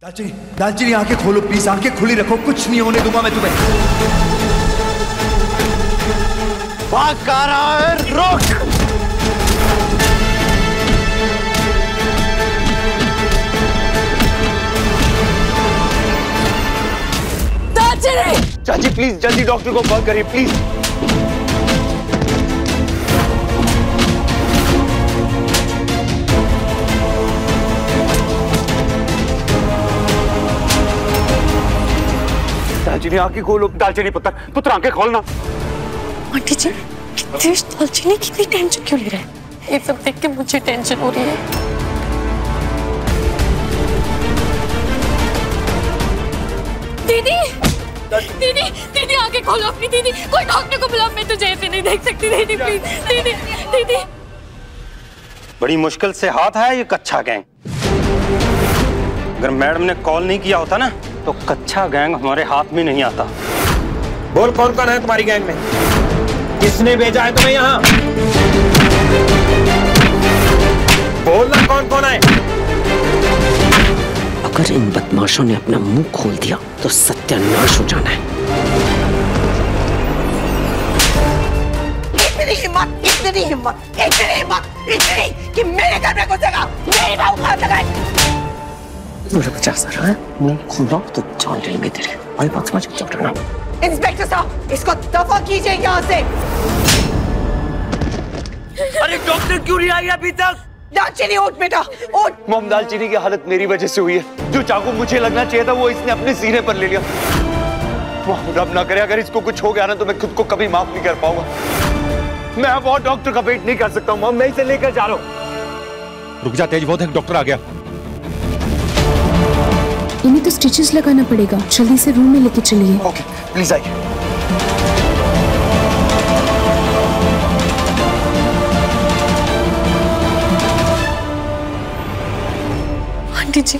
दालचीनी, दालचीनी आंखें खोलो प्लीज, आंखें खुली रखो, कुछ नहीं होने दूंगा मैं तुम्हें। भाग कहाँ रहा है? रुक! दालचीनी! चाची प्लीज जल्दी डॉक्टर को कॉल करिए प्लीज। दालचीनी आंखें खोलो, दालचीनी पुत्र आंखें खोलना। आंटी जी, दालचीनी कितनी टेंशन क्यों ले रहे हैं? ये सब देख के मुझे टेंशन हो रही है। दीदी, दीदी, दीदी आंखें खोलो अपनी दीदी, कोई डॉक्टर को बुलाओ, मैं तुझे ऐसे नहीं देख सकती दीदी, प्लीज दीदी, दीदी। बड़ी मुश्किल से हाथ आया ये कच्चा गैंग। अगर मैडम ने कॉल नहीं किया होता ना तो कच्चा गैंग हमारे हाथ में नहीं आता। बोल कौन कौन है तुम्हारी गैंग में? किसने भेजा है तुम्हें यहाँ? बोलना कौन कौन है? अगर इन बदमाशों ने अपना मुंह खोल दिया तो सत्यानाश हो जाना है। इतनी हिम्मत कि मेरे घर में घुसेगा, मेरी बहू को हाथ लगाए। मुझे 50,000 है, मुंह खोला तो जान लेंगे तेरे। भाई बात समझ डरना। इंस्पेक्टर साहब, इसको दफा कीजिए यहाँ से। अरे डॉक्टर क्यों नहीं आई अभी तक? दालचीनी उठ बेटा, उठ। मोम दालचीनी की हालत मेरी वजह से हुई है। जो चाकू मुझे लगना चाहिए था वो इसने अपने सीने पर ले लिया। रब ना करे अगर इसको कुछ हो गया ना तो मैं खुद को कभी माफ नहीं कर पाऊंगा। मैं अब और डॉक्टर का वेट नहीं कर सकता हूँ। मैं इसे लेकर जा रहा हूँ। रुक जा तेज, वो देख डॉक्टर आ गया। इन्हें तो स्टिचेस लगाना पड़ेगा, जल्दी से रूम में लेके चलिए। ओके प्लीज आइए। आंटी जी,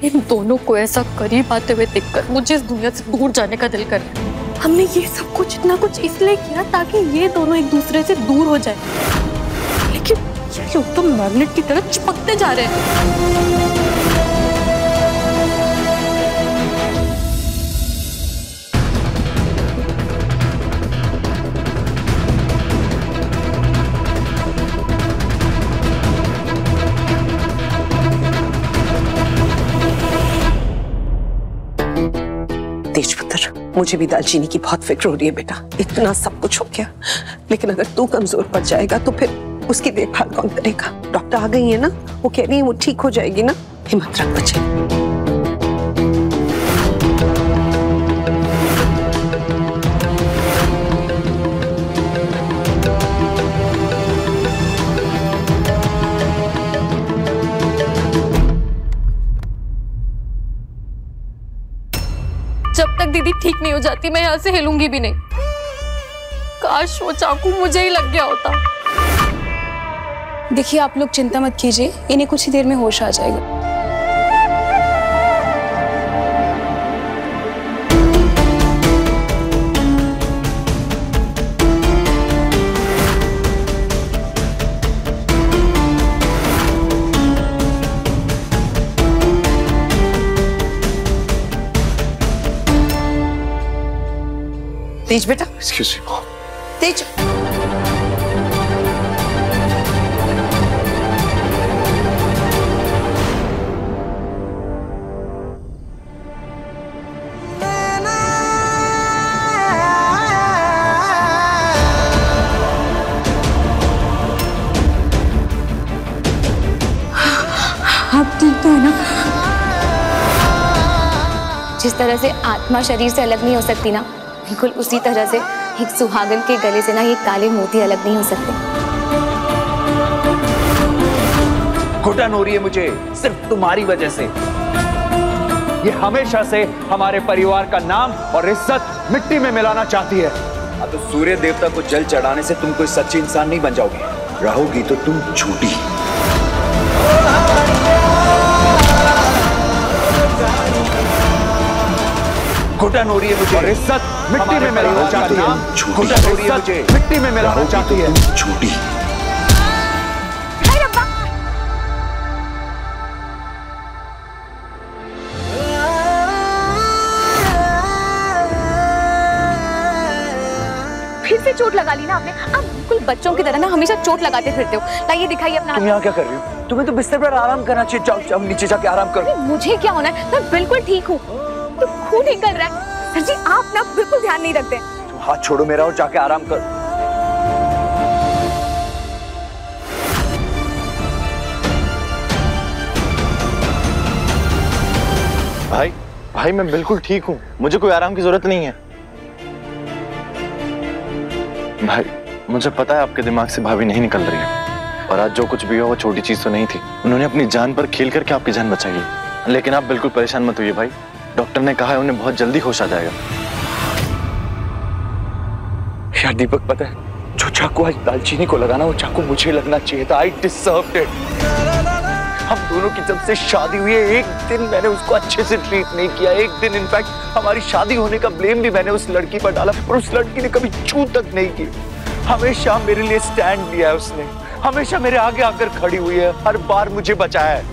इन दोनों को ऐसा करीब आते हुए देखकर मुझे इस दुनिया से दूर जाने का दिल कर रहा है। हमने ये सब कुछ इतना कुछ इसलिए किया ताकि ये दोनों एक दूसरे से दूर हो जाए, लेकिन ये लोग तो मैग्नेट की तरह चिपकते जा रहे हैं। तेजपुत्र, मुझे भी दालचीनी की बहुत फिक्र हो रही है बेटा। इतना सब कुछ हो गया, लेकिन अगर तू कमजोर पड़ जाएगा तो फिर उसकी देखभाल कौन करेगा? डॉक्टर आ गई है ना, वो कह रही है वो ठीक हो जाएगी ना। हिम्मत रख बच्चे। जब तक दीदी ठीक नहीं हो जाती मैं यहाँ से हिलूंगी भी नहीं। काश वो चाकू मुझे ही लग गया होता। देखिए आप लोग चिंता मत कीजिए, इन्हें कुछ ही देर में होश आ जाएगा। तेज बेटा, एक्सक्यूज मी। तेज। आप ठीक तो है ना? जिस तरह से आत्मा शरीर से अलग नहीं हो सकती ना, बिल्कुल उसी तरह से एक सुहागन के गले से ना ये काले मोती अलग नहीं हो सकते। घुटन हो रही है मुझे सिर्फ तुम्हारी वजह से। ये हमेशा से हमारे परिवार का नाम और इज्जत मिट्टी में मिलाना चाहती है। अब तो सूर्य देवता को जल चढ़ाने से तुम कोई सच्ची इंसान नहीं बन जाओगे, रहोगी तो तुम झूठी। घुटन हो रही है मुझे और इज्जत मिट्टी में मिलाना चाहती है। घुटन हो रही है मुझे, मिट्टी में मिलाना चाहती है। झूठी। चोट लगा ली ना आपने। आप बिल्कुल बच्चों की तरह ना हमेशा चोट लगाते फिरते हो। लाइए दिखाइए अपना। तुम यहाँ क्या कर रही हो? तुम्हें तो बिस्तर पर आराम करना चाहिए। जाओ जाओ नीचे जाके आराम करो। मुझे क्या होना है, मैं बिल्कुल ठीक हूँ। तो खून निकल रहा है। सर जी आप ना बिल्कुल ध्यान नहीं रखते। तुम हाथ छोड़ो मेरा और जाके आराम करो। भाई भाई मैं बिल्कुल ठीक हूँ, मुझे कोई आराम की जरूरत नहीं है। भाई मुझे पता है आपके दिमाग से भाभी नहीं निकल रही है, और आज जो कुछ भी हो वो छोटी चीज तो नहीं थी। उन्होंने अपनी जान पर खेल करके आपकी जान बचाई है। लेकिन आप बिल्कुल परेशान मत होइए भाई, डॉक्टर ने कहा है उन्हें बहुत जल्दी होश आ जाएगा। यार दीपक, पता है जो चाकू आज दालचीनी को लगाना वो चाकू मुझे लगना चाहिए था। आई डिजर्व्ड इट। हम दोनों की जब से शादी हुई है, एक दिन मैंने उसको अच्छे से ट्रीट नहीं किया। एक दिन इनफैक्ट हमारी शादी होने का ब्लेम भी मैंने उस लड़की पर डाला, और उस लड़की ने कभी छू तक नहीं की। हमेशा मेरे लिए स्टैंड लिया है उसने, हमेशा मेरे आगे आकर खड़ी हुई है, हर बार मुझे बचाया है।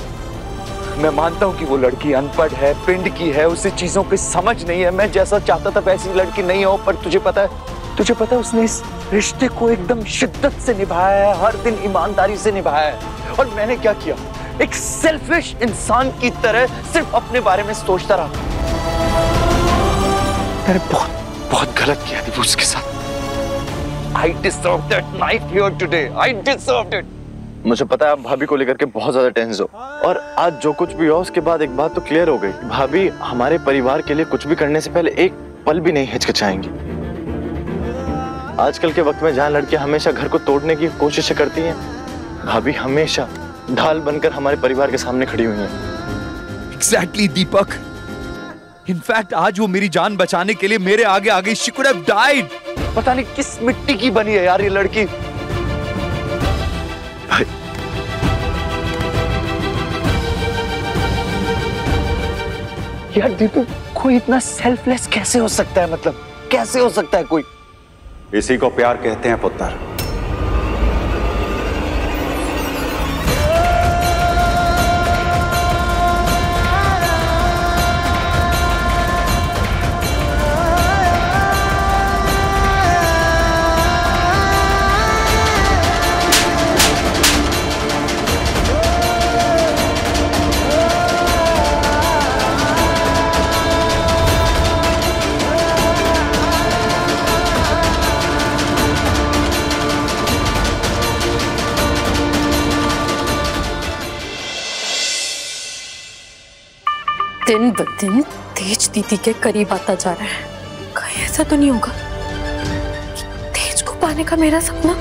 मैं मानता हूँ कि वो लड़की अनपढ़ है, पिंड की है, उसे चीजों की समझ नहीं है। मैं जैसा चाहता था वैसी लड़की नहीं हो, पर तुझे पता है उसने इस रिश्ते को एकदम शिद्दत से निभाया है, हर दिन ईमानदारी से निभाया है। और मैंने क्या किया? एक सेल्फिश इंसान की तरह सिर्फ अपने बारे में सोचता रहा। मैंने बहुत गलत किया थी उसके साथ। I deserve that knife here today. I deserved it. मुझे पता है आप भाभी को लेकर के बहुत ज्यादा टेंस हो, और आज जो कुछ भी हुआ उसके बाद एक बात तो क्लियर हो गई, भाभी हमारे परिवार के लिए कुछ भी करने से पहले एक पल भी नहीं हिचकिचाएंगी। आजकल के वक्त में जहाँ लड़कियां हमेशा घर को तोड़ने की कोशिश करती हैं, भाभी हमेशा ढाल बनकर हमारे परिवार के सामने खड़ी हुई हैं। Exactly, दीपक। इनफैक्ट आज वो मेरी जान बचाने के लिए मेरे आगे आ गई। She could have died. पता नहीं किस मिट्टी की बनी है यार ये लड़की। भाई यार दीपू, कोई इतना सेल्फलेस कैसे हो सकता है? मतलब कैसे हो सकता है कोई? इसी को प्यार कहते हैं पुत्र। दिन ब दिन तेज दीदी के करीब आता जा रहा है। कहीं ऐसा तो नहीं होगा कि तेज को पाने का मेरा सपना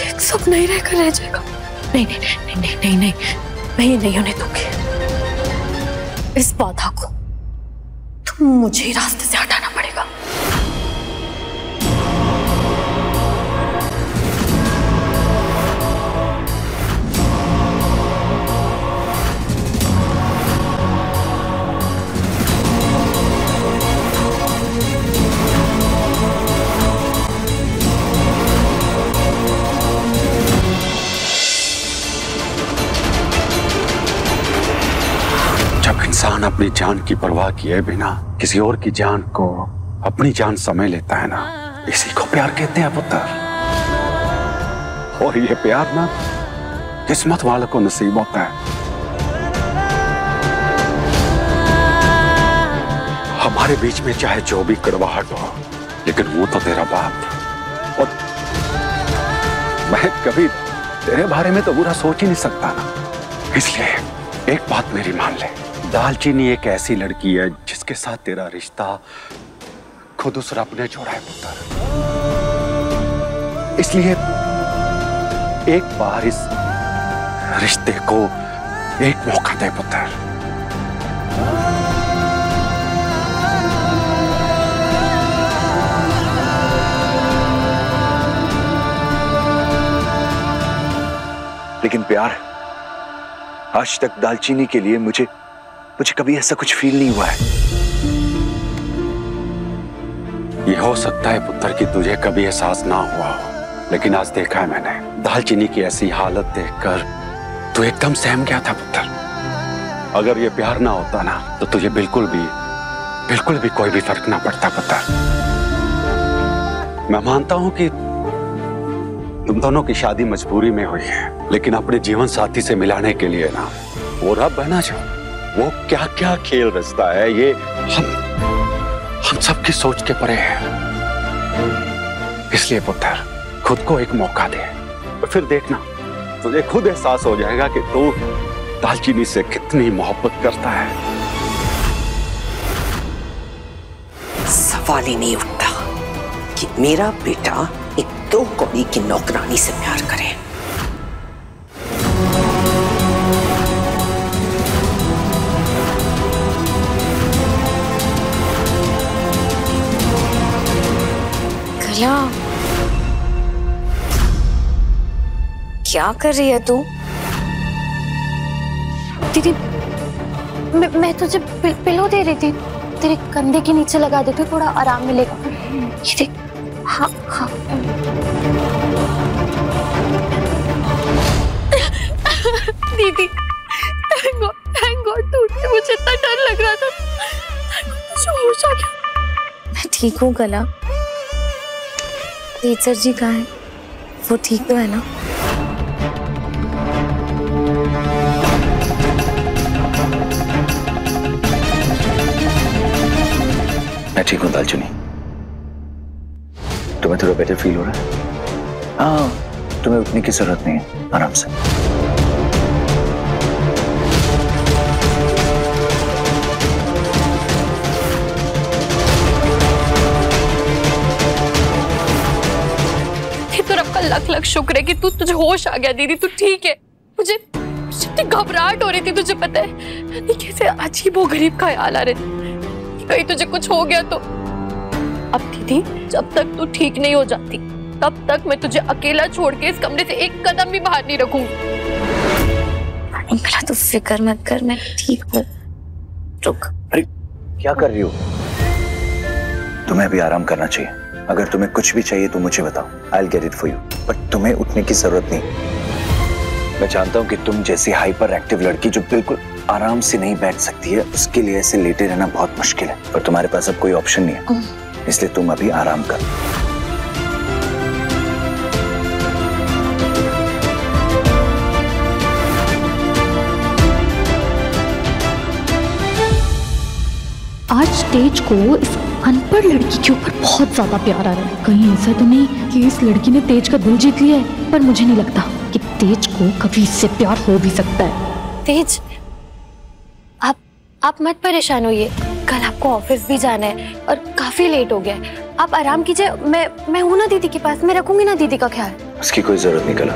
एक सपना ही रहकर रह जाएगा? नहीं नहीं नहीं नहीं नहीं नहीं, मैं ये नहीं होने दूंगी। इस बाधा को तो मुझे ही रास्ते से हटाना पड़ेगा। इंसान अपनी जान की परवाह किए बिना किसी और की जान को अपनी जान समझ लेता है ना, इसी को प्यार कहते हैं पुत्र। और ये प्यार ना किस्मत वालों को नसीब होता है। हमारे बीच में चाहे जो भी कड़वाहट हो, लेकिन वो तो तेरा बाप, और मैं कभी तेरे बारे में तो बुरा सोच ही नहीं सकता ना। इसलिए एक बात मेरी मान ले, दालचीनी एक ऐसी लड़की है जिसके साथ तेरा रिश्ता खुद उस रब ने जोड़ा है पुत्र। इसलिए एक बार इस रिश्ते को एक मौका दे पुत्र। लेकिन प्यार, आज तक दालचीनी के लिए मुझे कभी ऐसा कुछ फील नहीं हुआ है। ये हो सकता है पुत्र कि तुझे कभी एहसास ना हुआ हो, लेकिन आज देखा है मैंने, दालचीनी की ऐसी हालत देखकर तू एकदम सहम गया था पुत्र। अगर ये प्यार ना होता ना तो तुझे बिल्कुल भी कोई भी फर्क ना पड़ता पुत्र। मैं मानता हूं कि तुम दोनों की शादी मजबूरी में हुई है, लेकिन अपने जीवन साथी से मिलाने के लिए ना वो रब है ना जो वो क्या क्या खेल रचता है, ये हम सबकी सोच के परे है। इसलिए पुत्र खुद को एक मौका दे, फिर देखना तुझे खुद एहसास हो जाएगा कि तू दालचीनी से कितनी मोहब्बत करता है। सवाल ही नहीं उठता कि मेरा बेटा एक 2 कौड़ी की नौकरानी से प्यार करे। कला, क्या कर रही है तू? दीदी मैं तुझे पिलो दे रही थी, तेरे कंधे के नीचे लगा देती, थोड़ा आराम मिलेगा। ये देख। हाँ हाँ। दीदी थैंक गॉड तू, मुझे इतना डर लग रहा था, मुझे होश आ गया। मैं ठीक हूँ कला। तेज सर जी कहाँ है? वो ठीक तो है ना? मैं ठीक हूँ दालचीनी। तुम्हें थोड़ा बेटर फील हो रहा है? हाँ, तुम्हें उठने की जरूरत नहीं है, आराम से। तो रब का लख लख शुक्र है कि तुझे होश आ गया दीदी, तू ठीक है। मुझे इतनी घबराहट हो रही थी, तुझे पता है कैसे अजीब वो गरीब ख्याल आ रहे थे, कहीं तुझे कुछ हो गया तो। अब दीदी जब तक तू ठीक नहीं हो जाती तब तक मैं तुझे अकेला छोड़ के इस कमरे से एक कदम भी बाहर नहीं रखूंगी। तू फिक्र मत कर, मैं ठीक हूँ। रुक। अरे क्या कर रही हो? तुम्हें भी आराम करना चाहिए। अगर तुम्हें कुछ भी चाहिए तो मुझे बताओ, I'll get it for you। But तुम्हें उठने की जरूरत नहीं। मैं जानता हूँ कि तुम जैसी हाइपर एक्टिव लड़की जो बिल्कुल आराम से नहीं बैठ सकती है, उसके लिए ऐसे लेटे रहना बहुत मुश्किल है, पर तुम्हारे पास अब कोई ऑप्शन नहीं है, इसलिए तुम अभी आराम कर। आज तेज को इस अनपढ़ लड़की के ऊपर बहुत ज्यादा प्यार आ रहा है। कहीं ऐसा तो नहीं कि इस लड़की ने तेज का दिल जीत लिया है, पर मुझे नहीं लगता कि तेज को कभी इससे प्यार हो भी सकता है। तेज आप मत परेशान होइए, कल आपको ऑफिस भी जाना है और काफी लेट हो गया है, आप आराम कीजिए। मैं हूं ना दीदी के पास, मैं रखूंगी ना दीदी का ख्याल। उसकी कोई जरूरत नहीं कला,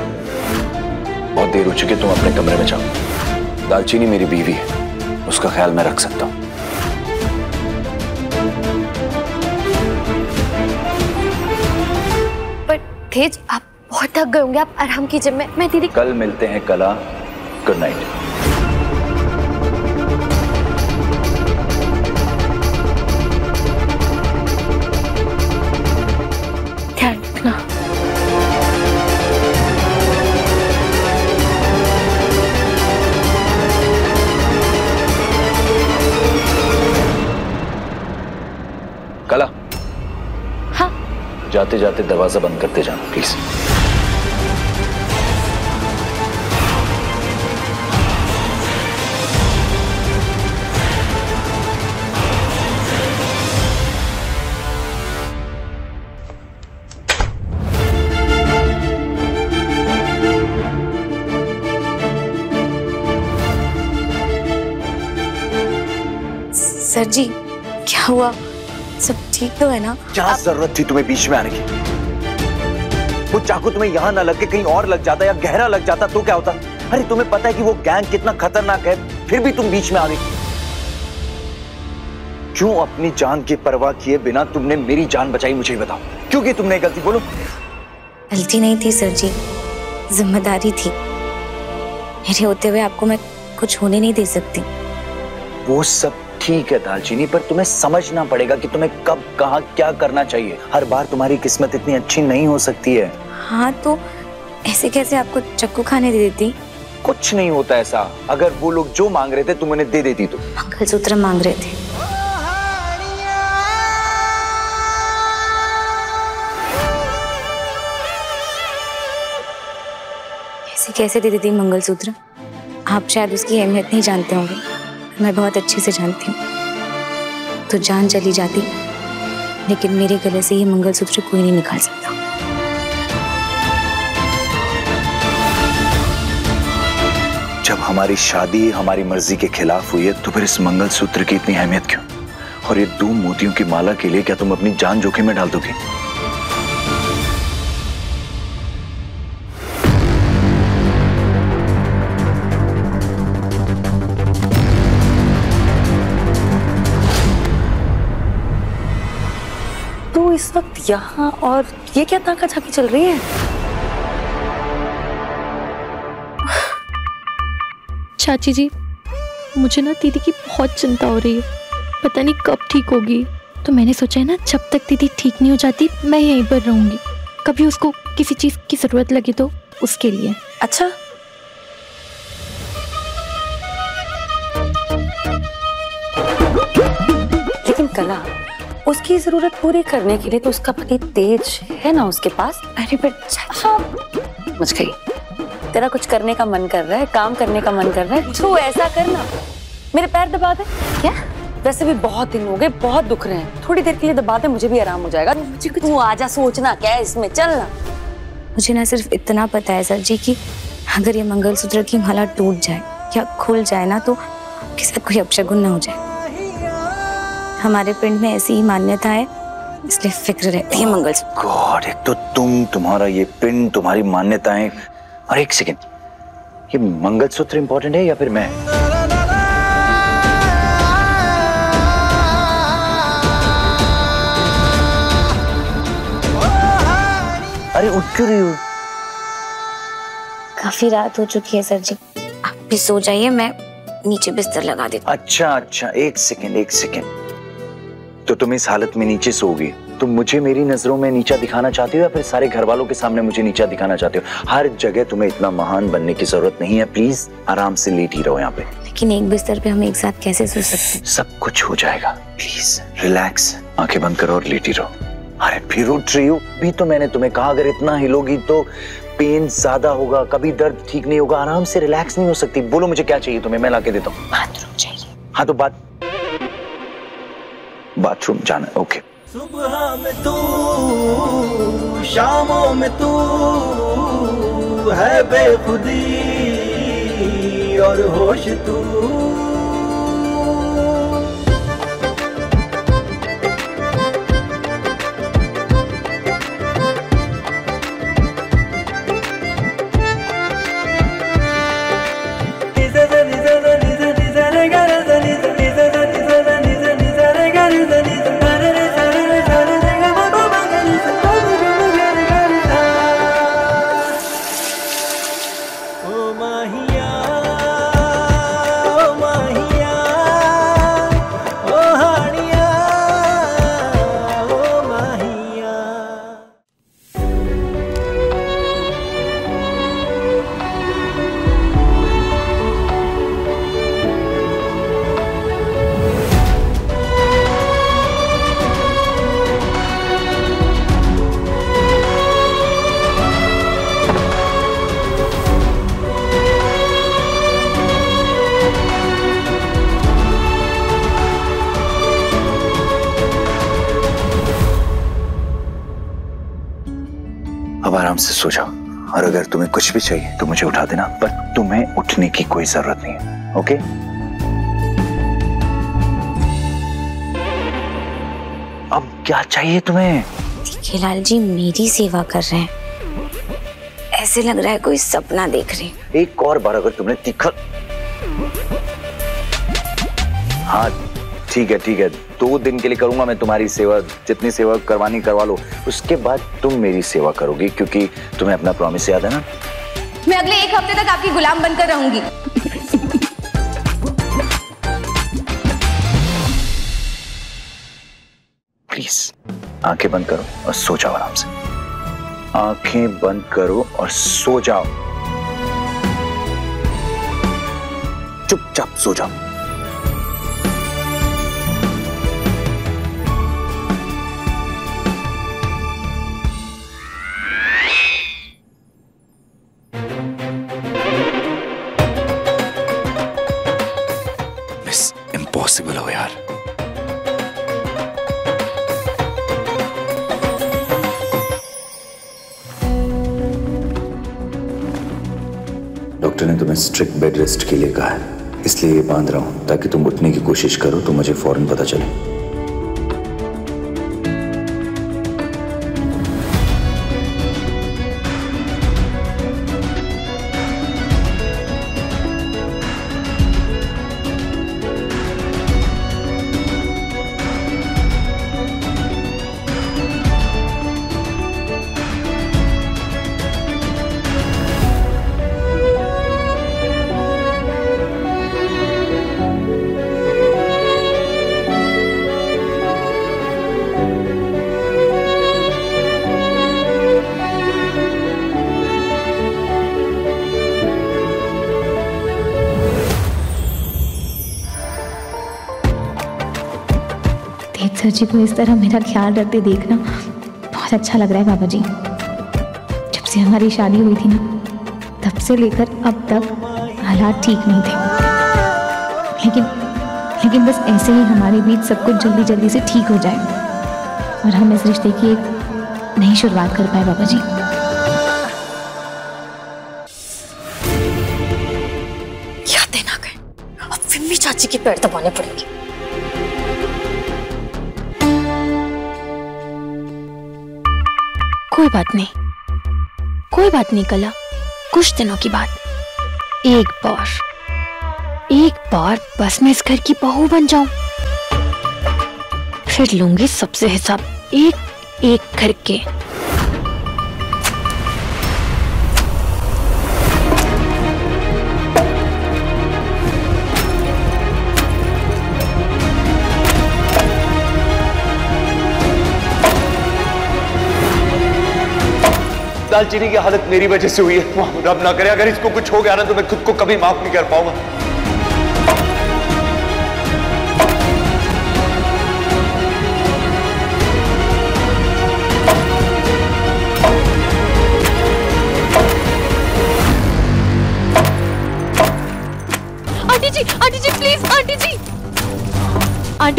बहुत देर हो चुकी है, तुम अपने कमरे में जाओ। दालचीनी मेरी बीवी है, उसका ख्याल मैं रख सकता हूँ। तेज आप बहुत थक गए होंगे, आप आराम कीजिए। मैं दीदी। कल मिलते हैं कला। Good night. ध्यान रखना। कला। हाँ। जाते जाते दरवाजा बंद करते जाना प्लीज। सर जी क्या हुआ? सब ठीक तो है ना? क्या जरूरत थी तुम्हें बीच में आने की? वो चाकू तुम्हें यहाँ ना लग के कहीं और लग जाता या गहरा लग जाता तो क्या होता? अरे तुम्हें पता है कि वो गैंग कितना खतरनाक है, फिर भी तुम बीच में आ गई। क्यों अपनी जान की परवाह किए बिना तुमने मेरी जान बचाई, मुझे ही बताओ। क्यों की तुमने गलती? बोलो। गलती नहीं थी सर जी, जिम्मेदारी थी। मेरे होते हुए आपको मैं कुछ होने नहीं दे सकती। वो सब ठीक है दालचीनी, पर तुम्हें समझना पड़ेगा कि तुम्हें कब कहाँ क्या करना चाहिए। हर बार तुम्हारी किस्मत इतनी अच्छी नहीं हो सकती है। हाँ तो ऐसे कैसे आपको चक्कू खाने दे देती? कुछ नहीं होता ऐसा। अगर वो लोग जो मांग रहे थे तुम उन्हें दे देती तो। मंगलसूत्र मांग रहे थे। कैसे दे देती मंगलसूत्र? आप शायद उसकी अहमियत नहीं जानते होंगे, मैं बहुत अच्छे से जानती हूँ। तो जान चली जाती, लेकिन मेरे गले से ये मंगलसूत्र कोई नहीं निकाल सकता। जब हमारी शादी हमारी मर्जी के खिलाफ हुई है तो फिर इस मंगलसूत्र की इतनी अहमियत क्यों? और ये 2 मोतियों की माला के लिए क्या तुम अपनी जान जोखिम में डाल दोगे? तू इस वक्त यहाँ और ये क्या ताका झाकी चल रही है? चाची जी, मुझे ना दीदी की बहुत चिंता हो रही है, पता नहीं कब ठीक होगी। तो मैंने सोचा है ना, जब तक दीदी ठीक नहीं हो जाती मैं यहीं पर रहूंगी। कभी उसको किसी चीज की जरूरत लगी तो उसके लिए। अच्छा, लेकिन कला, उसकी जरूरत पूरी करने के लिए तो उसका पति तेज है ना उसके पास। अरे बट हाँ, समझ गई। तेरा कुछ करने का मन कर रहा है, काम करने का मन कर रहा है, तो ऐसा करना, मेरे पैर दबा दे। क्या? वैसे भी बहुत दिन हो गए, बहुत दुख रहे हैं, थोड़ी देर के लिए दबा दे, मुझे भी आराम हो जाएगा। तू आजा, सोचना क्या है इसमें, चलना। मुझे ना सिर्फ इतना पता है सर जी कि अगर ये मंगलसूत्र की माला टूट जाए या खुल जाए ना, तो आपके साथ कोई अपशगुन ना हो जाए। हमारे पिंड में ऐसी ही मान्यता है, इसलिए फिक्र रहती है मंगलसूत्र। गॉड, एक तो तुम्हारा ये पिंड, तुम्हारी मान्यताएं, और एक सेकेंड, ये मंगलसूत्र इंपॉर्टेंट है या फिर मैं? अरे उठ क्यों रही हो? काफी रात हो चुकी है सर जी, आप भी सो जाइए, मैं नीचे बिस्तर लगा देती हूँ। अच्छा, एक सेकेंड। तो तुम इस हालत में नीचे सोओगी? तुम मुझे मेरी नजरों में नीचा दिखाना चाहती हो या फिर सारे घर वालों के सामने मुझे नीचा दिखाना चाहती हो? हर जगह तुम्हें इतना महान बनने की जरूरत नहीं है, प्लीज आराम से लेट ही रहो यहाँ पे। लेकिन एक बिस्तर पे हम एक साथ कैसे सो सकते हैं? सब कुछ हो जाएगा, प्लीज रिलैक्स, आंखें बंद करो और लेटी रहो। अरे फिर उठ रही हो? भी तो मैंने तुम्हें कहा अगर इतना हिलोगी तो पेन ज्यादा होगा, कभी दर्द ठीक नहीं होगा, आराम से रिलैक्स नहीं हो सकती। बोलो मुझे क्या चाहिए तुम्हें, मैं लाके देता हूँ। बाथरूम चाहिए। हाँ तो बाथरूम जाना, ओके। सुबह में तू, शामों में तू है बेखुदी और होश तू। अब आराम से सो जाओ, और अगर तुम्हें कुछ भी चाहिए तो मुझे उठा देना, पर तुम्हें उठने की कोई जरूरत नहीं है, ओके? अब क्या चाहिए तुम्हें? देखिए लाल जी, मेरी सेवा कर रहे हैं, ऐसे लग रहा है कोई सपना देख रहे हैं। एक और बार अगर तुमने तीखा, हाँ ठीक है, 2 दिन के लिए करूंगा मैं तुम्हारी सेवा, जितनी सेवा करवानी करवा लो, उसके बाद तुम मेरी सेवा करोगी, क्योंकि तुम्हें अपना प्रॉमिस याद है ना? मैं अगले 1 हफ्ते तक आपकी गुलाम बनकर रहूंगी। प्लीज आंखें बंद करो और सो जाओ आराम से। आंखें बंद करो और सो जाओ, चुपचाप सो जाओ। पॉसिबल हो यार? डॉक्टर ने तुम्हें स्ट्रिक्ट बेड रेस्ट के लिए कहा है, इसलिए ये बांध रहा हूं ताकि तुम उठने की कोशिश करो तो मुझे फौरन पता चले। सर जी को इस तरह मेरा ख्याल रखते देखना बहुत अच्छा लग रहा है बाबा जी। जब से हमारी शादी हुई थी ना, तब से लेकर अब तक हालात ठीक नहीं थे, लेकिन बस ऐसे ही हमारे बीच सब कुछ जल्दी जल्दी से ठीक हो जाए और हम इस रिश्ते की एक नई शुरुआत कर पाए बाबा जी। यादें ना गए, अब फिर भी चाची के पैर दबाने पड़ेंगे। कोई बात नहीं कला, कुछ दिनों की बात। एक बार बस मैं इस घर की बहू बन जाऊं, फिर लूंगी सबसे हिसाब एक एक करके। दालचीनी की हालत मेरी वजह से हुई है। रब ना करे अगर इसको कुछ हो गया ना तो मैं खुद को कभी माफ नहीं कर पाऊंगा। Aunty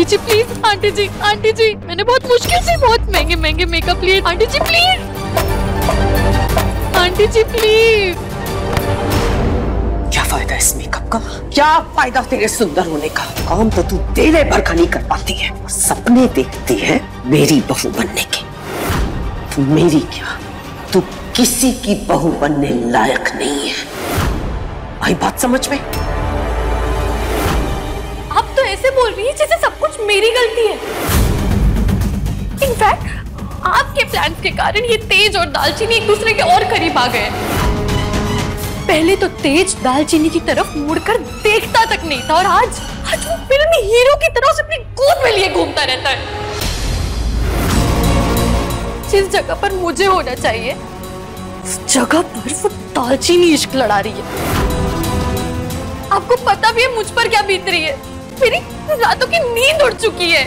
ji please, aunty ji मैंने बहुत मुश्किल से बहुत महंगे मेकअप लिए। Aunty ji please, aunty ji please. क्या फायदा इस मेकअप का? क्या फायदा तेरे सुंदर होने का? काम तो तू देने भर का नहीं कर पाती है, सपने देखती है मेरी बहू बनने के। तू मेरी क्या, तू किसी की बहू बनने लायक नहीं है। आई बात समझ में? आप तो ऐसे बोल रही है जैसे सब कुछ मेरी गलती है। इनफैक्ट आपके प्लान के कारण ये तेज और दालचीनी एक दूसरे के और करीब आ गए। पहले तो तेज दालचीनी की तरफ मुड़कर देखता तक नहीं था और आज वो फिल्मी हीरो की तरह उसे अपनी गोद में लिए घूमता रहता है। जिस जगह पर मुझे होना चाहिए उस जगह पर वो दालचीनी इश्क लड़ा रही है। आपको पता भी है मुझ पर क्या बीत रही है? मेरी रातों की नींद उड़ चुकी है।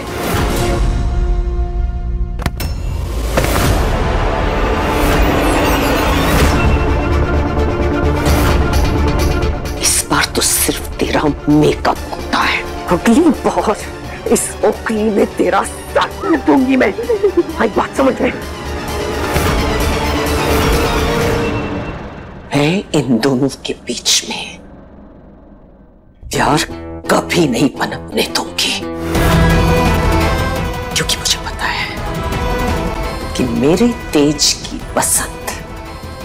तो सिर्फ तेरा मेकअप होता है। अगली बार इस ओखली में तेरा साथ में दूंगी मैं। आई बात समझ में? मैं इन दोनों के बीच में प्यार कभी नहीं पनपने दूंगी, क्योंकि मुझे पता है कि मेरे तेज की पसंद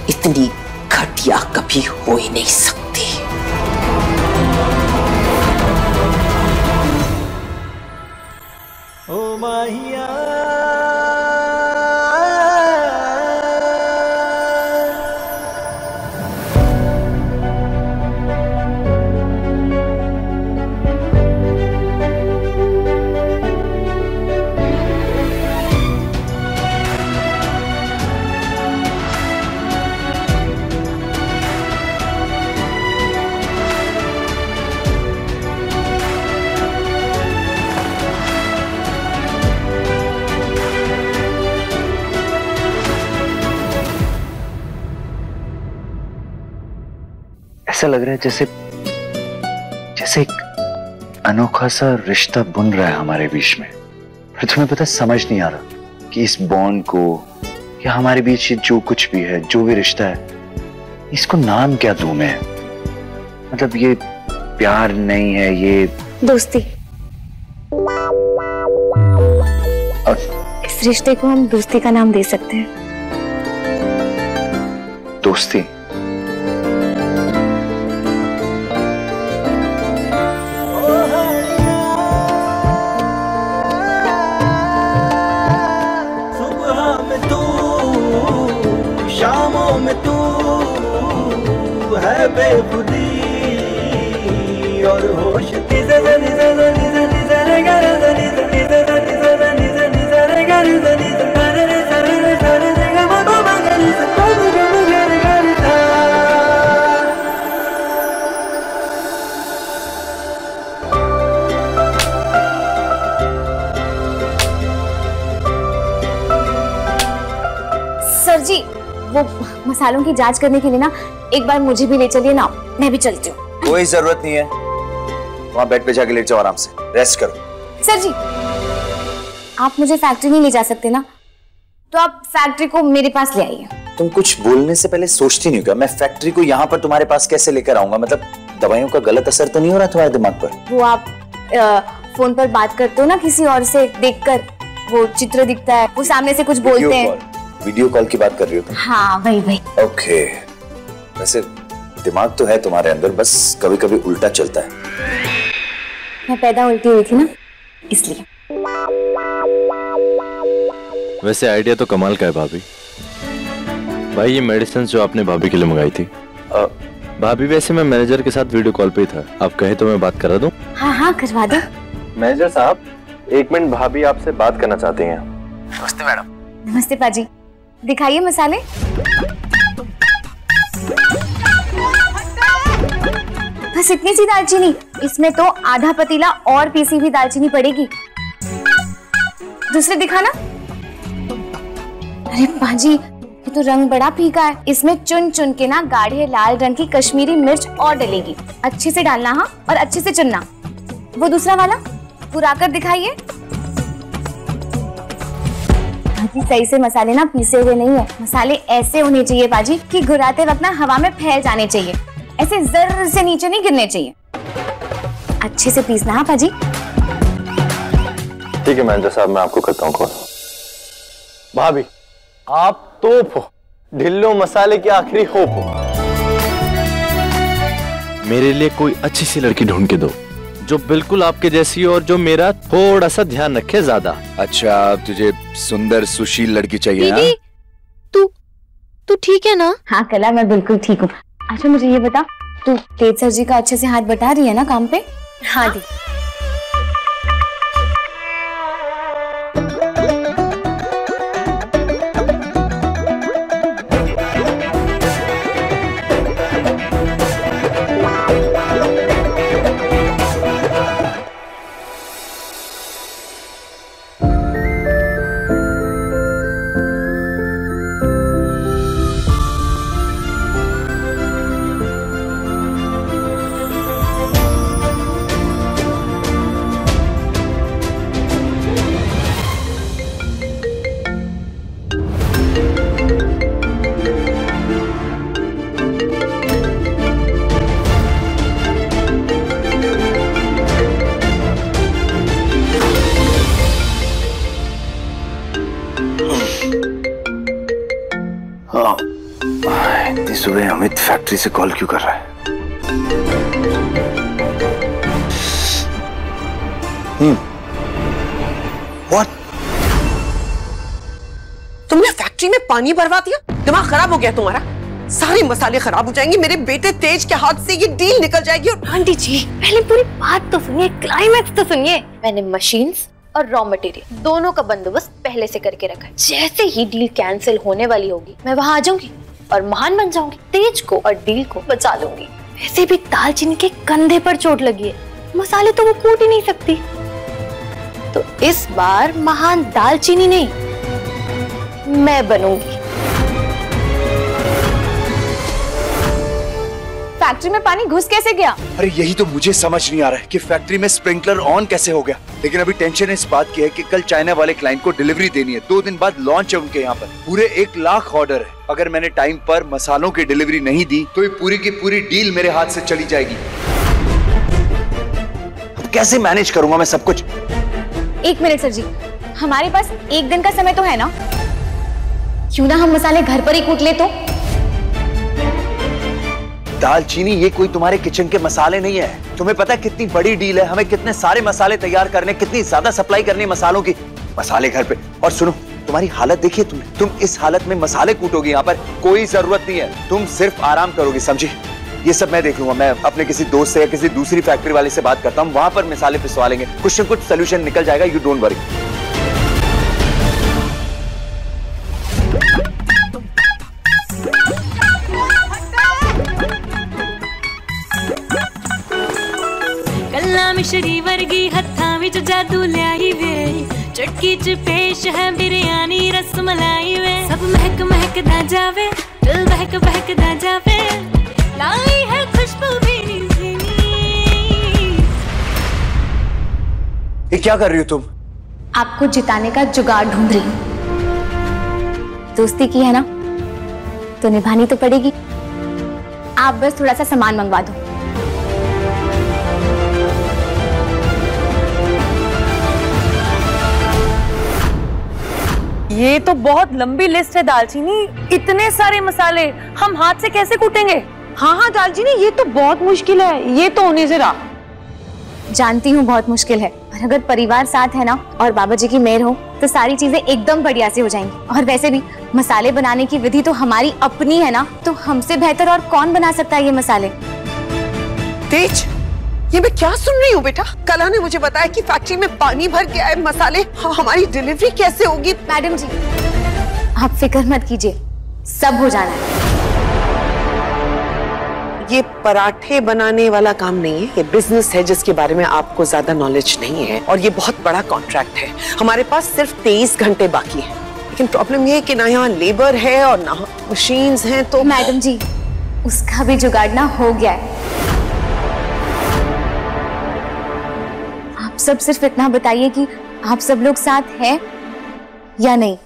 इतनी घटिया कभी हो ही नहीं सकती। ओ माहिया ऐसा लग रहा है जैसे एक अनोखा सा रिश्ता बुन रहा है हमारे बीच में, पर तुम्हें पता समझ नहीं आ रहा कि इस बॉन्ड को या हमारे बीच ये जो कुछ भी है, जो भी रिश्ता है, इसको नाम क्या दूं मैं? मतलब ये प्यार नहीं है, ये दोस्ती। और इस रिश्ते को हम दोस्ती का नाम दे सकते हैं। दोस्ती? सुबह में तू, शामों में तू है बेखुदी और होश सर जी, वो मसालों की जांच करने के लिए ना एक बार मुझे भी ले चलिए ना, मैं भी चलती हूँ। कोई जरूरत नहीं है, वहां बेड पे जाके लेट जाओ, आराम से रेस्ट करो। सर जी, आप मुझे फैक्ट्री नहीं ले जा सकते ना, तो आप फैक्ट्री को मेरे पास ले आइए। तुम कुछ बोलने से पहले सोचती नहीं हो क्या? मैं फैक्ट्री को यहाँ पर तुम्हारे पास कैसे लेकर आऊंगा? मतलब दवाइयों का गलत असर तो नहीं हो रहा तुम्हारे दिमाग पर? वो आप फोन पर बात करते हो ना किसी और से, देखकर वो चित्र दिखता है, वो सामने से कुछ बोलते हैं। वीडियो कॉल की बात कर रही हो तुम? हाँ वही वही। ओके, वैसे दिमाग तो है तुम्हारे अंदर, बस कभी कभी उल्टा चलता है। मैं पैदा उल्टी हुई थी ना, इसलिए। वैसे आइडिया तो कमाल का है भाभी। भाई ये मेडिसिन जो आपने भाभी के लिए मंगाई थी, भाभी वैसे मैं मैनेजर के साथ वीडियो कॉल पे ही था, आप कहे तो मैं बात करा दूं? हाँ हाँ करवा दो। मैनेजर साहब, एक मिनट, भाभी आपसे बात करना चाहती हैं। नमस्ते मैडम। नमस्ते पाजी, दिखाइए मसाले। बस इतनी सी दालचीनी, इसमें तो आधा पतीला और पीसी हुई दालचीनी पड़ेगी। दूसरे दिखाना। अरे पाजी, ये तो रंग बड़ा फीका है, इसमें चुन चुन के ना गाढ़े लाल रंग की कश्मीरी मिर्च और डलेगी। अच्छे से डालना हाँ, और अच्छे से चुनना। वो दूसरा वाला पुराकर दिखाइए। बाजी सही से मसाले ना पीसे हुए नहीं है, मसाले ऐसे होने चाहिए बाजी कि घुराते वक्त ना हवा में फैल जाने चाहिए, ऐसे जर्र से नीचे नहीं गिरने चाहिए। अच्छे से पीसना हाँ बाजी। ठीक है मैनेजर साहब, मैं आपको करता हूँ कॉल। भाभी आप तोप हो, ढिल्लो मसाले की आखिरी होप हो। मेरे लिए कोई अच्छी सी लड़की ढूंढ के दो, जो बिल्कुल आपके जैसी और जो मेरा थोड़ा सा ध्यान रखे ज्यादा। अच्छा, तुझे सुंदर सुशील लड़की चाहिए? दीदी, तू ठीक है ना? हाँ कला, मैं बिल्कुल ठीक हूँ। अच्छा मुझे ये बता, तू तेज सर जी का अच्छे से हाथ बटा रही है ना काम पे? हाँ दी। इतनी सुबह अमित फैक्ट्री से कॉल क्यों कर रहा है? What? तुमने फैक्ट्री में पानी भरवा दिया? दिमाग खराब हो गया तुम्हारा? सारे मसाले खराब हो जाएंगे, मेरे बेटे तेज के हाथ से ये डील निकल जाएगी। और आंटी जी पहले पूरी बात तो सुनिए, क्लाइमैक्स तो सुनिए। मैंने मशीन्स और रॉ मटेरियल दोनों का बंदोबस्त पहले से करके रखा है। जैसे ही डील कैंसिल होने वाली होगी मैं वहां आ जाऊंगी और महान बन जाऊंगी, तेज को और डील को बचा लूंगी। वैसे भी दालचीनी के कंधे पर चोट लगी है, मसाले तो वो कूट ही नहीं सकती। तो इस बार महान दालचीनी नहीं, मैं बनूंगी। फैक्ट्री में पानी घुस कैसे गया? अरे यही तो मुझे समझ नहीं आ रहा है कि फैक्ट्री में स्प्रिंकलर ऑन कैसे हो गया। लेकिन अभी टेंशन इस बात की है कि कल चाइना वाले क्लाइंट को डिलीवरी देनी है। 2 दिन बाद लॉन्च है उनके यहाँ पर। पूरे 1 लाख ऑर्डर है। अगर मैंने टाइम पर मसालों की डिलीवरी नहीं दी तो ये पूरी की पूरी डील मेरे हाथ से चली जाएगी। अब कैसे मैनेज करूंगा मैं सब कुछ? 1 मिनट सर जी, हमारे पास 1 दिन का समय तो है ना? क्यों ना हम मसाले घर पर ही कूट ले तो? दालचीनी, ये कोई तुम्हारे किचन के मसाले नहीं है। तुम्हें पता है कितनी बड़ी डील है, हमें कितने सारे मसाले तैयार करने, कितनी ज्यादा सप्लाई करनी मसालों की। मसाले घर पे। और सुनो, तुम्हारी हालत देखिए, तुम इस हालत में मसाले कूटोगी यहाँ पर, कोई जरूरत नहीं है। तुम सिर्फ आराम करोगी, समझी? ये सब मैं देख लूंगा। मैं अपने किसी दोस्त से या किसी दूसरी फैक्ट्री वाले से बात करता हूँ, वहां पर मसाले पिसवा लेंगे। कुछ न कुछ सोल्यूशन निकल जाएगा, यू डोंट वरी। मिश्री वर्गी हत्था विच जादू ल्याई वे, चटकी च पेश है बिरयानी रसमलाई वे। सब महक महक दा जावे, दिल बहक बहक दा जावे, लाई है खुशबू भी नीनी। ये क्या कर रही हो तुम? आपको जिताने का जुगाड़ ढूंढ रही हूँ। दोस्ती की है ना, तो निभानी तो पड़ेगी। आप बस थोड़ा सा सामान मंगवा दो। ये तो बहुत लंबी लिस्ट है दालचीनी, इतने सारे मसाले हम हाथ से कैसे कूटेंगे? हाँ दालचीनी, ये तो बहुत मुश्किल है। ये तो होने जरा। जानती हूँ बहुत मुश्किल है, पर अगर परिवार साथ है ना और बाबा जी की मेहर हो तो सारी चीजें एकदम बढ़िया से हो जाएंगी। और वैसे भी मसाले बनाने की विधि तो हमारी अपनी है ना, तो हमसे बेहतर और कौन बना सकता है ये मसाले। तेज, ये मैं क्या सुन रही हूँ बेटा? कला ने मुझे बताया कि फैक्ट्री में पानी भर के आए मसाले, हमारी डिलीवरी कैसे होगी? मैडम जी, आप फिक्र मत कीजिए, सब हो जाना है। ये पराठे बनाने वाला काम नहीं है, ये बिजनेस है जिसके बारे में आपको ज्यादा नॉलेज नहीं है। और ये बहुत बड़ा कॉन्ट्रैक्ट है। हमारे पास सिर्फ 23 घंटे बाकी है। लेकिन प्रॉब्लम ये है कि ना यहाँ लेबर है और ना मशीन्स हैं। तो मैडम जी, उसका भी जुगाड़ ना हो गया है। आप सब सिर्फ इतना बताइए कि आप सब लोग साथ हैं या नहीं।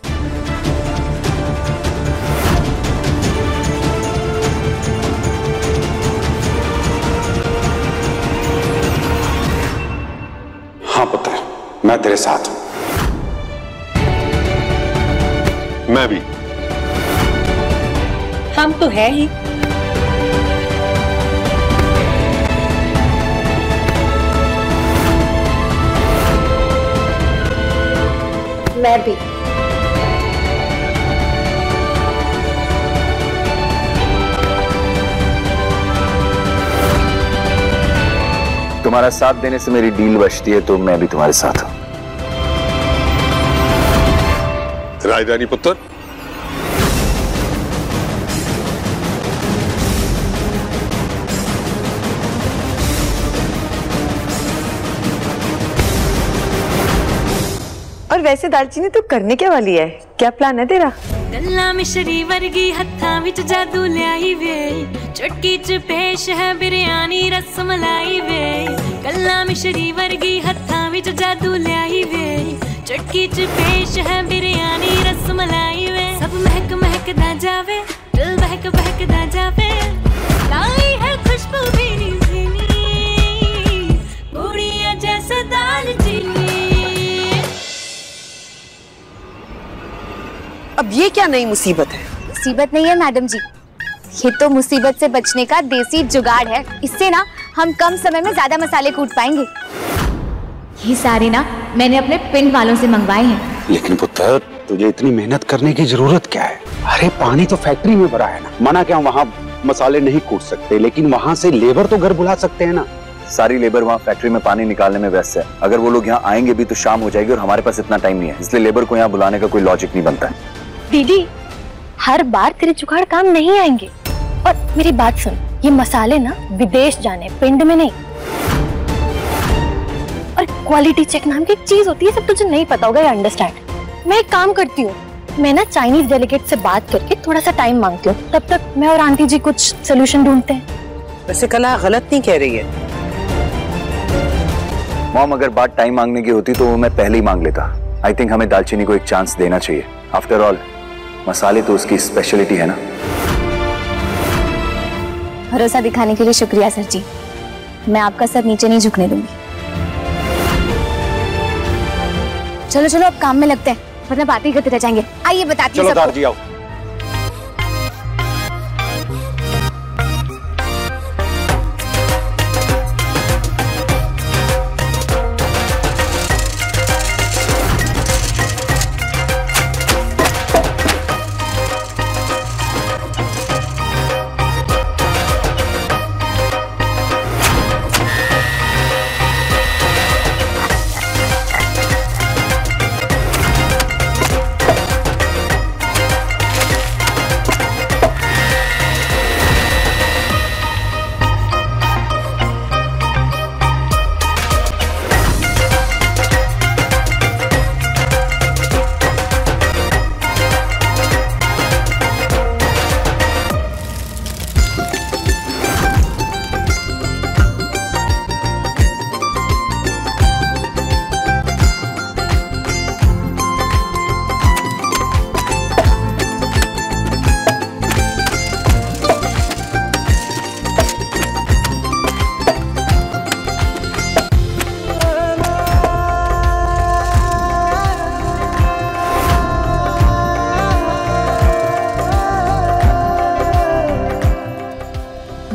हाँ पुत्र, मैं तेरे साथ हूं। मैं भी। हम तो है ही। मैं भी। तुम्हारा साथ देने से मेरी डील बचती है, तो मैं भी तुम्हारे साथ हूं। राजधानी पुत्र, और वैसे दालचीनी तू करने क्या वाली है? क्या प्लान है तेरा? गल्ला मिश्री वर्गी हत्था विच जादू ल्याई वे, चटकी च पेश है बिरयानी रसमलाई वे। गल्ला मिश्री वर्गी हत्था विच जादू ल्याई वे, चटकी च पेश है बिरयानी रसमलाई वे। सब महक महक दा जावे, दिल बहक बहक दा जावे, लाई है खुशबू भी नीनी, गुड़िया जैसे दालचीनी। अब ये क्या नई मुसीबत है? मुसीबत नहीं है मैडम जी, ये तो मुसीबत से बचने का देसी जुगाड़ है। इससे ना हम कम समय में ज्यादा मसाले कूट पाएंगे। ये सारे ना मैंने अपने पिंड वालों से मंगवाए हैं। लेकिन पुत्र, तुझे इतनी मेहनत करने की जरूरत क्या है? अरे पानी तो फैक्ट्री में भरा है ना। मना क्या, वहाँ मसाले नहीं कूट सकते, लेकिन वहाँ से लेबर तो घर बुला सकते हैं ना। सारी लेबर वहाँ फैक्ट्री में पानी निकालने में व्यस्त है। अगर वो लोग यहाँ आएंगे भी तो शाम हो जाएगी और हमारे पास इतना टाइम नहीं है, इसलिए लेबर को यहाँ बुलाने का कोई लॉजिक नहीं बनता है। दीदी, हर बार तेरे जुगाड़ काम नहीं आएंगे। और मेरी बात सुन, ये मसाले ना विदेश जाने, पिंड में नहीं। और क्वालिटी चेक नाम की एक चीज होती है, सब तुझे नहीं पता होगा, ये अंडरस्टैंड। मैं एक काम करती हूँ, मैं ना चाइनीज डेलीगेट से बात करके थोड़ा सा टाइम मांगती हूँ। तब तक मैं और आंटी जी कुछ सोल्यूशन ढूंढते हैं। वैसे कला गलत नहीं कह रही है। मॉम, अगर बात टाइम मांगने की होती तो वो मैं पहले ही मांग लेता। आई थिंक हमें दालचीनी को एक चांस देना चाहिए। आफ्टर ऑल मसाले तो उसकी स्पेशलिटी है ना। भरोसा दिखाने के लिए शुक्रिया सर जी। मैं आपका सर नीचे नहीं झुकने दूंगी। चलो चलो अब काम में लगते हैं, वरना बातें ही करते रह जाएंगे। आइए बताती हूँ। चलो दारजी आओ।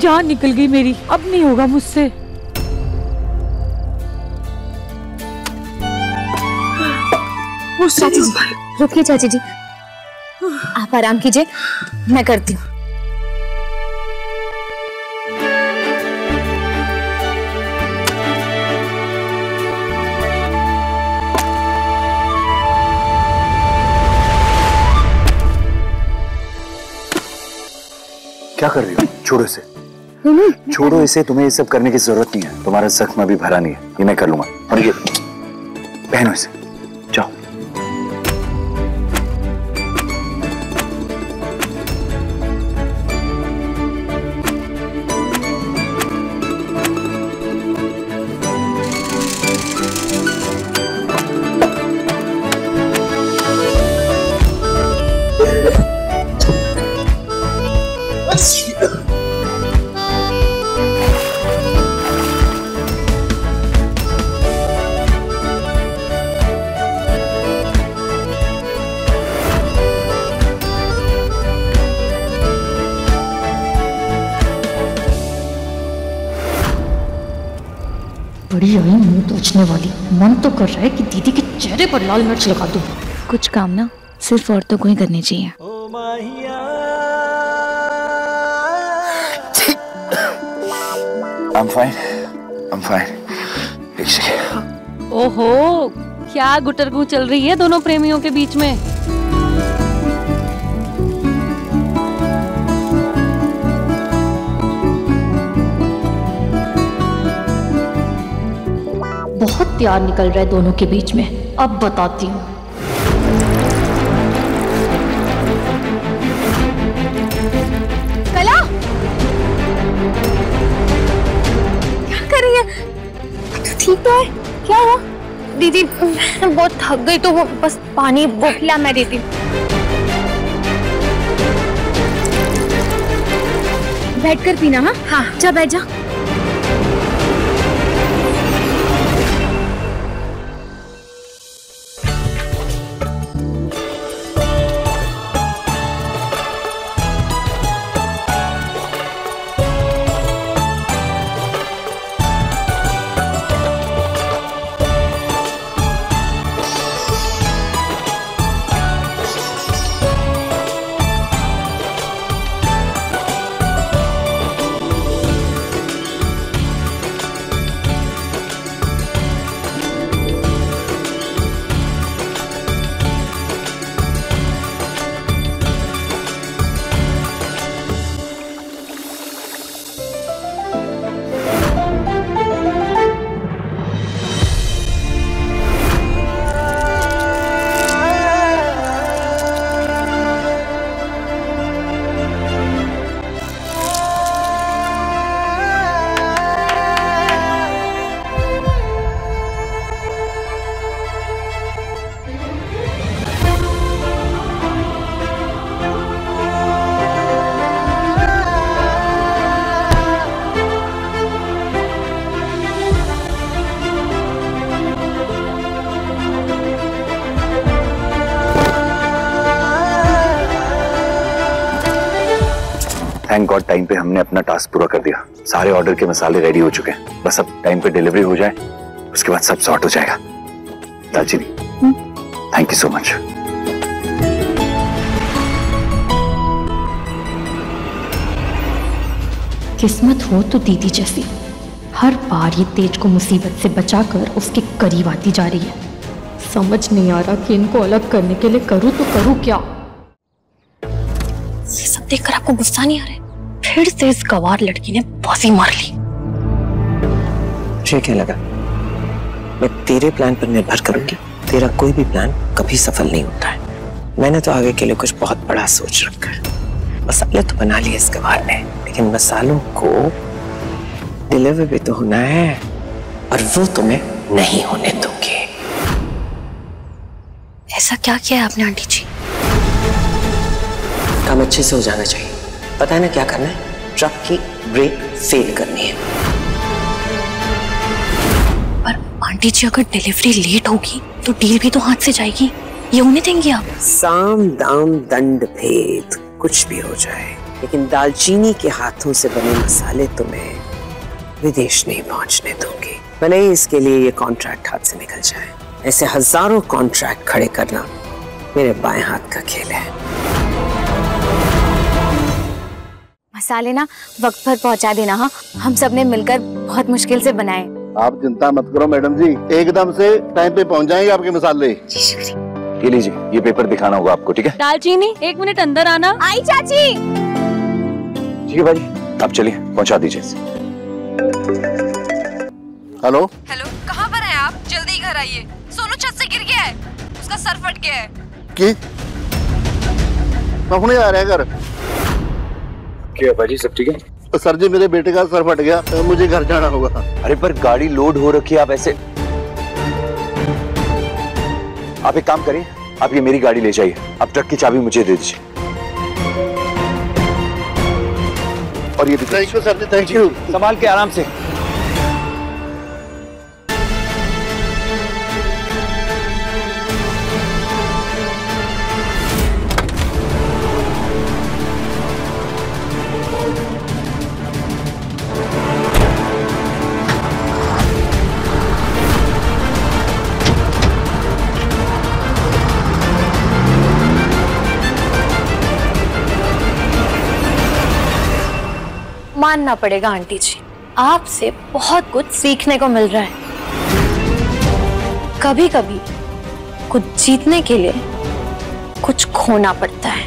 जान निकल गई मेरी, अब नहीं होगा मुझसे। चाची जी रुकिए, चाची जी आप आराम कीजिए, मैं करती हूँ। क्या कर रही हो? छोड़ो इसे, छोड़ो इसे। तुम्हें ये सब करने की जरूरत नहीं है। तुम्हारा जख्म अभी भरा नहीं है, ये मैं कर लूंगा। और ये पहनो इसे, जाओ। बड़ी आई मुंह पूछने वाली। मन तो कर रहा है कि दीदी के चेहरे पर लाल मिर्च लगा दूं। कुछ काम ना सिर्फ औरतों को ही करनी चाहिए। I'm fine. I'm fine. एक सेकंड। ओहो, क्या गुटरगू चल रही है दोनों प्रेमियों के बीच में? बहुत प्यार निकल रहा है दोनों के बीच में। अब बताती हूँ। कला क्या कर रही है? ठीक तो है? क्या हुआ? दीदी बहुत थक गई तो वो बस पानी वो पिला, मैं देती हूँ। बैठ कर पीना। हाँ हाँ, जा बैठ जा। थैंक गॉड टाइम पे हमने अपना टास्क पूरा कर दिया। सारे ऑर्डर के मसाले रेडी हो चुके हैं, बस अब टाइम पे डिलीवरी हो जाए, उसके बाद सब सॉर्ट हो जाएगा। दालचीनी, थैंक यू सो मच। किस्मत हो तो दीदी जैसी, हर बार ये तेज को मुसीबत से बचाकर उसके करीब आती जा रही है। समझ नहीं आ रहा कि इनको अलग करने के लिए करूँ तो करूँ क्या। ये सब देखकर आपको गुस्सा नहीं आ रहा है? फिर से इस गवार लड़की ने बाजी मार ली। मुझे क्या लगा मैं तेरे प्लान पर निर्भर करूंगी? तेरा कोई भी प्लान कभी सफल नहीं होता है। मैंने तो आगे के लिए कुछ बहुत बड़ा सोच रखा है। मसाले तो बना लिए इस गवार ने, लेकिन मसालों को डिलीवर भी तो होना है, और वो तुम्हें नहीं होने दूंगी। ऐसा क्या किया है आपने आंटी जी? काम अच्छे से हो जाना चाहिए। पता है ना क्या करना है? ट्रक की ब्रेक फेल करनी है। पर आंटी जी अगर डिलीवरी लेट होगी तो डील भी तो हाथ से जाएगी। ये होने देंगे आप? साम दाम दंड भेद कुछ भी हो जाए, लेकिन दालचीनी के हाथों से बने मसाले तुम्हें विदेश नहीं पहुंचने दूंगी। भले ही इसके लिए ये कॉन्ट्रैक्ट हाथ से निकल जाए। ऐसे हजारों कॉन्ट्रैक्ट खड़े करना मेरे बाएं हाथ का खेल है। मसाले ना वक्त पर पहुंचा देना। हाँ, हम सब ने मिलकर बहुत मुश्किल से बनाए। आप चिंता मत करो मैडम जी, एकदम से टाइम पे पहुंच जाएंगे आपके मसाले। ये लीजिए, ये पेपर दिखाना होगा आपको, ठीक है? दालचीनी 1 मिनट अंदर आना। आई चाची। ठीक है भाई, आप चलिए पहुंचा दीजिए। हेलो हेलो, कहाँ पर हैं आप? जल्दी घर आइए। सोनू छत से गिर गया है, उसका सर फट गया है। की अपने आ रहे हैं घर। क्या भाजी, सब ठीक है? तो सर जी मेरे बेटे का सर फट गया, तो मुझे घर जाना होगा। अरे पर गाड़ी लोड हो रखी है, आप ऐसे। आप एक काम करिए, आप ये मेरी गाड़ी ले जाइए, आप ट्रक की चाबी मुझे दे दीजिए। और ये thank you sir ji, thank you. संभाल के आराम से। मानना पड़ेगा आंटी जी, आपसे बहुत कुछ सीखने को मिल रहा है। कभी कभी कुछ जीतने के लिए कुछ खोना पड़ता है।